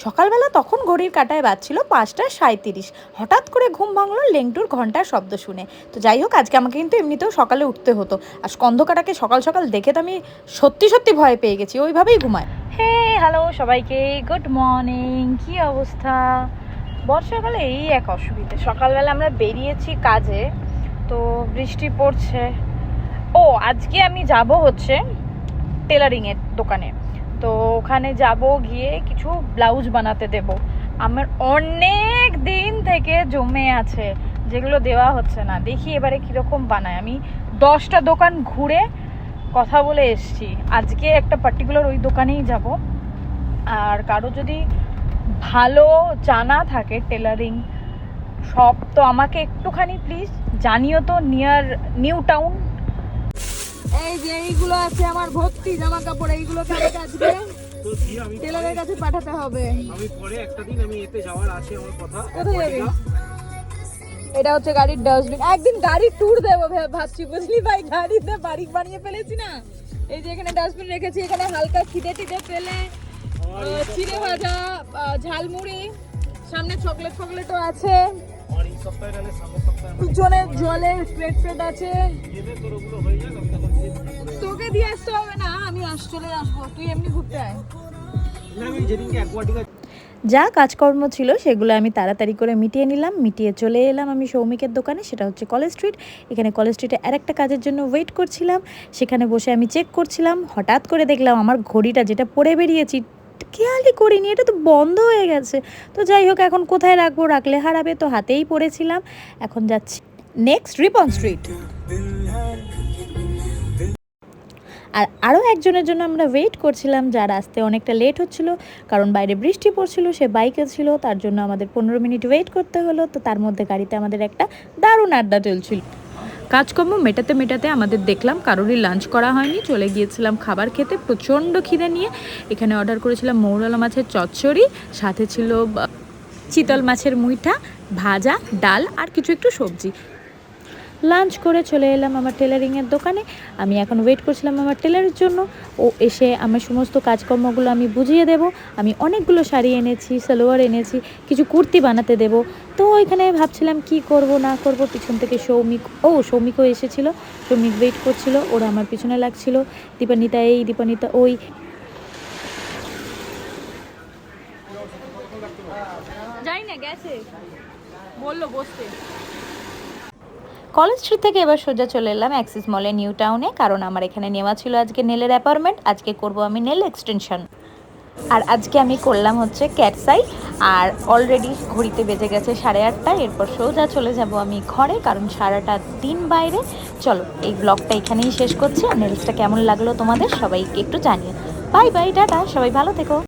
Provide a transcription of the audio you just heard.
সকালবেলা তখন ঘড়ির কাঁটায় বাজছিল 5:37। হঠাৎ করে ঘুম ভাঙলো লেংটুর ঘন্টার শব্দ শুনে। তো যাই হোক, আজকে আমাকে কিন্তু এমনিতেও সকালে উঠতে হতো, আর স্কন্ধকাটাকে সকাল সকাল দেখে তো আমি সত্যি সত্যি ভয় পেয়ে গেছি, ওইভাবেই ঘুমায়। হ্যালো সবাইকে, গুড মর্নিং। কি অবস্থা? বর্ষাকালে এই এক অসুবিধে, সকালবেলা আমরা বেরিয়েছি কাজে, তো বৃষ্টি পড়ছে। ও আজকে আমি যাব হচ্ছে টেলারিংয়ের দোকানে, তো ওখানে যাব, গিয়ে কিছু ব্লাউজ বানাতে দেব। আমার অনেক দিন থেকে জমে আছে, যেগুলো দেওয়া হচ্ছে না। দেখি এবারে কীরকম বানায়। আমি 10টা দোকান ঘুরে কথা বলে এসছি, আজকে একটা পার্টিকুলার ওই দোকানেই যাব। আর কারো যদি ভালো জানা থাকে টেলারিং শপ, তো আমাকে একটুখানি প্লিজ জানিও তো, নিয়ার নিউ টাউন। এই যে এইগুলো আছে আমার ভর্তি জামা কাপড়, এইগুলোকে আমাকে আজকে টেলারের কাছে পাঠাতে হবে। আমি পরে একটা দিন আমি এতে যাওয়ার আছে আমার কথা। কোথায় যাবি? এটা হচ্ছে গাড়ির ডাস্টবিন। একদিন গাড়ির ট্যুর দেবো ভাবছি, বুঝলি ভাই, গাড়িতে বাড়ি বানিয়ে ফেলেছি না। এই যে এখানে ডাস্টবিন রেখেছি, এখানে হালকা খিদে টিদে পেলে চিড়ে ভাজা, ঝালমুড়ি, সামনে চকলেট ফকলেটও আছে, পিছনে জলের প্লেট আছে। তোকে দিয়ে আসতে হবে না, আমি চলে আসবো, তুই এমনি ঘুরতে আয়। যা কাজকর্ম ছিল সেগুলো আমি তাড়াতাড়ি করে মিটিয়ে নিলাম, মিটিয়ে চলে এলাম আমি সৌমিকের দোকানে। সেটা হচ্ছে কলেজ স্ট্রিট। এখানে কলেজ স্ট্রিটে আরেকটা কাজের জন্য ওয়েট করছিলাম, সেখানে বসে আমি চেক করছিলাম। হঠাৎ করে দেখলাম আমার ঘড়িটা, যেটা পরে বেরিয়েছি, খেয়ালই করিনি, এটা তো বন্ধ হয়ে গেছে। তো যাই হোক, এখন কোথায় রাখবো, রাখলে হারাবে, তো হাতেই পড়েছিলাম। এখন যাচ্ছি নেক্সট রিপন স্ট্রিট। আর আরও একজনের জন্য আমরা ওয়েট করছিলাম, যার আসতে অনেকটা লেট হচ্ছিল, কারণ বাইরে বৃষ্টি পড়ছিল, সে বাইকে ছিল, তার জন্য আমাদের 15 মিনিট ওয়েট করতে হলো। তো তার মধ্যে গাড়িতে আমাদের একটা দারুণ আড্ডা চলছিল। কাজকর্ম মেটাতে মেটাতে আমাদের দেখলাম কারোরই লাঞ্চ করা হয়নি, চলে গিয়েছিলাম খাবার খেতে প্রচণ্ড খিদে নিয়ে। এখানে অর্ডার করেছিলাম মৌরলা মাছের চচ্চড়ি, সাথে ছিল চিতল মাছের মুইঠা, ভাজা, ডাল আর কিছু একটু সবজি। লাঞ্চ করে চলে এলাম আমার টেলারিংয়ের দোকানে। আমি এখন ওয়েট করছিলাম আমার টেলারের জন্য। ও এসে আমার সমস্ত কাজকর্মগুলো আমি বুঝিয়ে দেব। আমি অনেকগুলো শাড়ি এনেছি, সালোয়ার এনেছি, কিছু কুর্তি বানাতে দেব। তো এখানে ভাবছিলাম কি করব না করব। পিছন থেকে সৌমিকও এসেছিল, সৌমিক ওয়েট করছিল, ওরা আমার পিছনে লাগছিল। দীপানিতা এই, দীপানিতা ওই। যাই না, গেছে, বললো বসতে। কলেজ স্ট্রিট থেকে এবার সোজা চলে এলাম অ্যাক্সিস মলে নিউ টাউনে, কারণ আমার এখানে নেওয়া ছিল আজকে নেলের অ্যাপয়েন্টমেন্ট। আজকে করব আমি নেল এক্সটেনশন, আর আজকে আমি করলাম হচ্ছে ক্যাটসাই। আর অলরেডি ঘড়িতে বেজে গেছে 8:30। এরপর সোজা চলে যাব আমি ঘরে, কারণ সারাটা দিন বাইরে। চলো এই ব্লগটা এখানেই শেষ করছি। আর নেলসটা কেমন লাগলো তোমাদের সবাইকে একটু জানিও। বাই বাই, টাটা, সবাই ভালো থেকো।